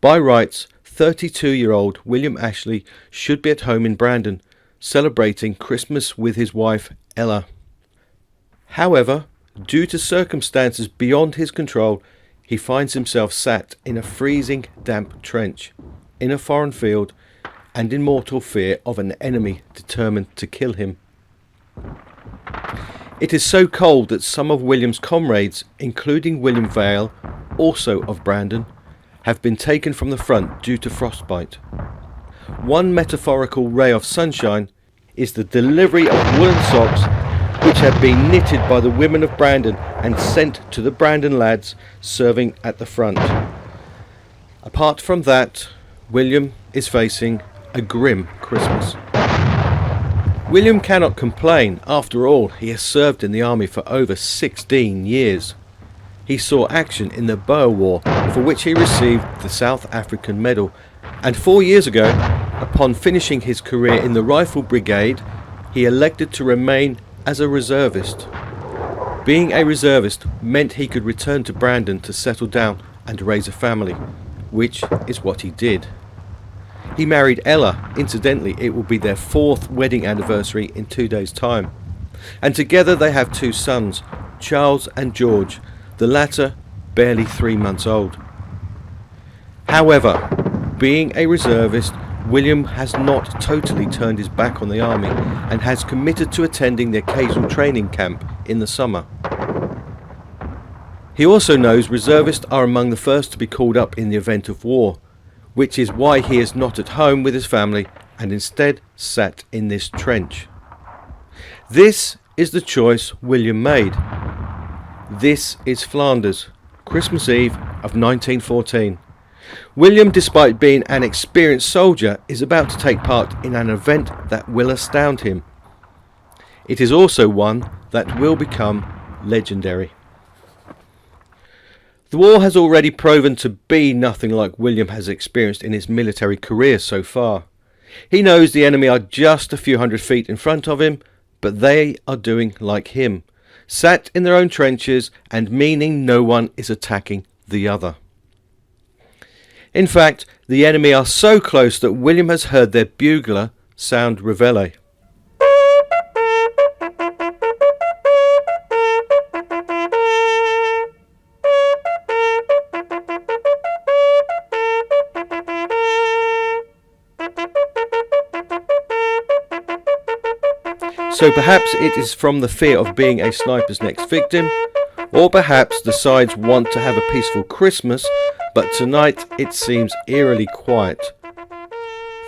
By rights, 32-year-old William Ashley should be at home in Brandon, celebrating Christmas with his wife Ella. However, due to circumstances beyond his control, he finds himself sat in a freezing, damp trench, in a foreign field, and in mortal fear of an enemy determined to kill him. It is so cold that some of William's comrades, including William Vale, also of Brandon, have been taken from the front due to frostbite. One metaphorical ray of sunshine is the delivery of woolen socks which have been knitted by the women of Brandon and sent to the Brandon lads serving at the front. Apart from that, William is facing a grim Christmas. William cannot complain. After all, he has served in the army for over 16 years. He saw action in the Boer War, for which he received the South African Medal, and 4 years ago, upon finishing his career in the Rifle Brigade, he elected to remain as a reservist. Being a reservist meant he could return to Brandon to settle down and raise a family, which is what he did. He married Ella. Incidentally, it will be their 4th wedding anniversary in 2 days' time. And together they have 2 sons, Charles and George, the latter barely 3 months old. However, being a reservist, William has not totally turned his back on the army and has committed to attending the occasional training camp in the summer. He also knows reservists are among the first to be called up in the event of war, which is why he is not at home with his family and instead sat in this trench. This is the choice William made. This is Flanders, Christmas Eve of 1914. William, despite being an experienced soldier, is about to take part in an event that will astound him. It is also one that will become legendary. The war has already proven to be nothing like William has experienced in his military career so far. He knows the enemy are just a few hundred feet in front of him, but they are doing like him, sat in their own trenches and meaning no one is attacking the other. In fact, the enemy are so close that William has heard their bugler sound reveille. So perhaps it is from the fear of being a sniper's next victim, or perhaps the sides want to have a peaceful Christmas, but tonight it seems eerily quiet.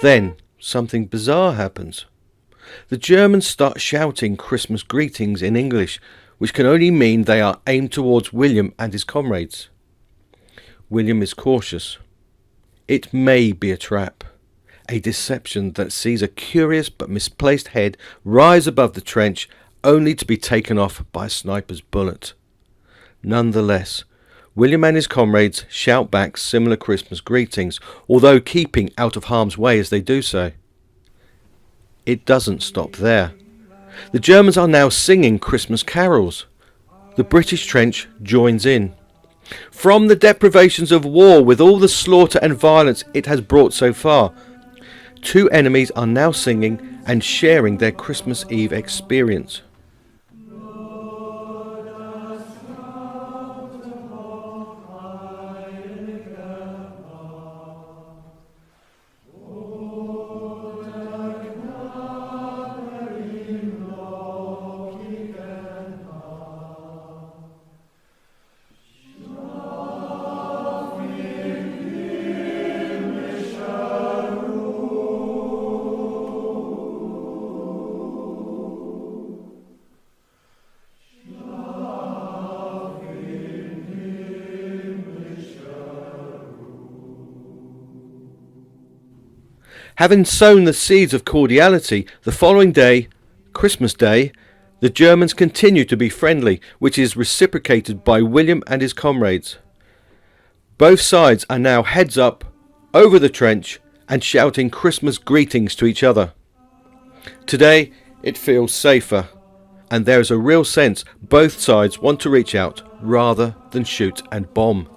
Then something bizarre happens. The Germans start shouting Christmas greetings in English, which can only mean they are aimed towards William and his comrades. William is cautious. It may be a trap. A deception that sees a curious but misplaced head rise above the trench only to be taken off by a sniper's bullet. Nonetheless, William and his comrades shout back similar Christmas greetings, although keeping out of harm's way as they do so. It doesn't stop there. The Germans are now singing Christmas carols. The British trench joins in. From the deprivations of war, with all the slaughter and violence it has brought so far, 2 enemies are now singing and sharing their Christmas Eve experience. Having sown the seeds of cordiality, the following day, Christmas Day, the Germans continue to be friendly, which is reciprocated by William and his comrades. Both sides are now heads up, over the trench, and shouting Christmas greetings to each other. Today, it feels safer, and there is a real sense both sides want to reach out rather than shoot and bomb.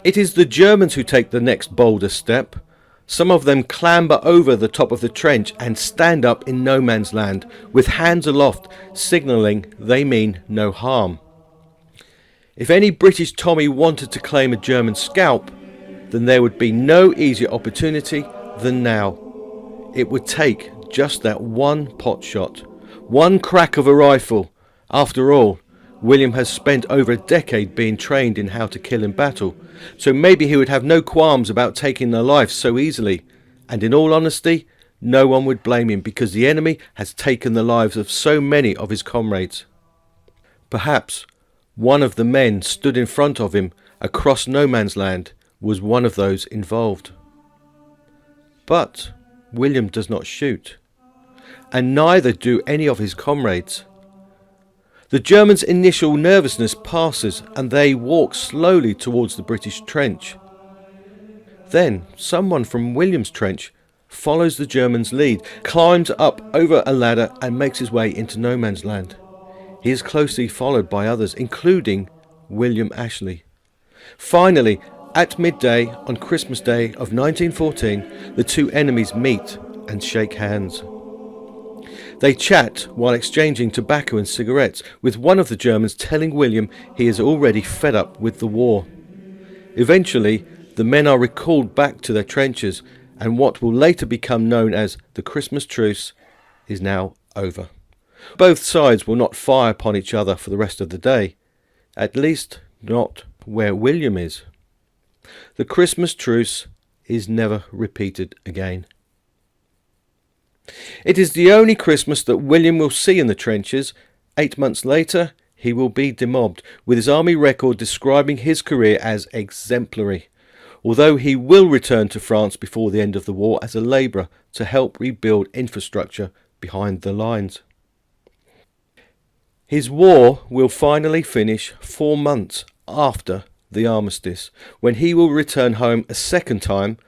It is the Germans who take the next bolder step. Some of them clamber over the top of the trench and stand up in no man's land, with hands aloft, signalling they mean no harm. If any British Tommy wanted to claim a German scalp, then there would be no easier opportunity than now. It would take just that one pot shot, one crack of a rifle. After all, William has spent over a decade being trained in how to kill in battle, so maybe he would have no qualms about taking their lives so easily, and in all honesty, no one would blame him because the enemy has taken the lives of so many of his comrades. Perhaps one of the men stood in front of him across no man's land was one of those involved. But William does not shoot, and neither do any of his comrades. The Germans' initial nervousness passes and they walk slowly towards the British trench. Then someone from William's trench follows the Germans' lead, climbs up over a ladder and makes his way into no man's land. He is closely followed by others, including William Ashley. Finally, at midday on Christmas Day of 1914, the two enemies meet and shake hands. They chat while exchanging tobacco and cigarettes, with one of the Germans telling William he is already fed up with the war. Eventually, the men are recalled back to their trenches, and what will later become known as the Christmas Truce is now over. Both sides will not fire upon each other for the rest of the day, at least not where William is. The Christmas Truce is never repeated again. It is the only Christmas that William will see in the trenches. 8 months later, he will be demobbed, with his army record describing his career as exemplary, although he will return to France before the end of the war as a labourer to help rebuild infrastructure behind the lines. His war will finally finish 4 months after the armistice, when he will return home a second time,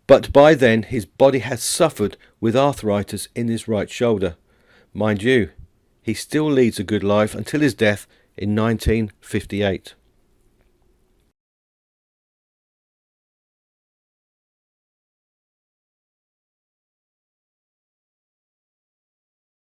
but by then his body has suffered with arthritis in his right shoulder. Mind you, he still leads a good life until his death in 1958.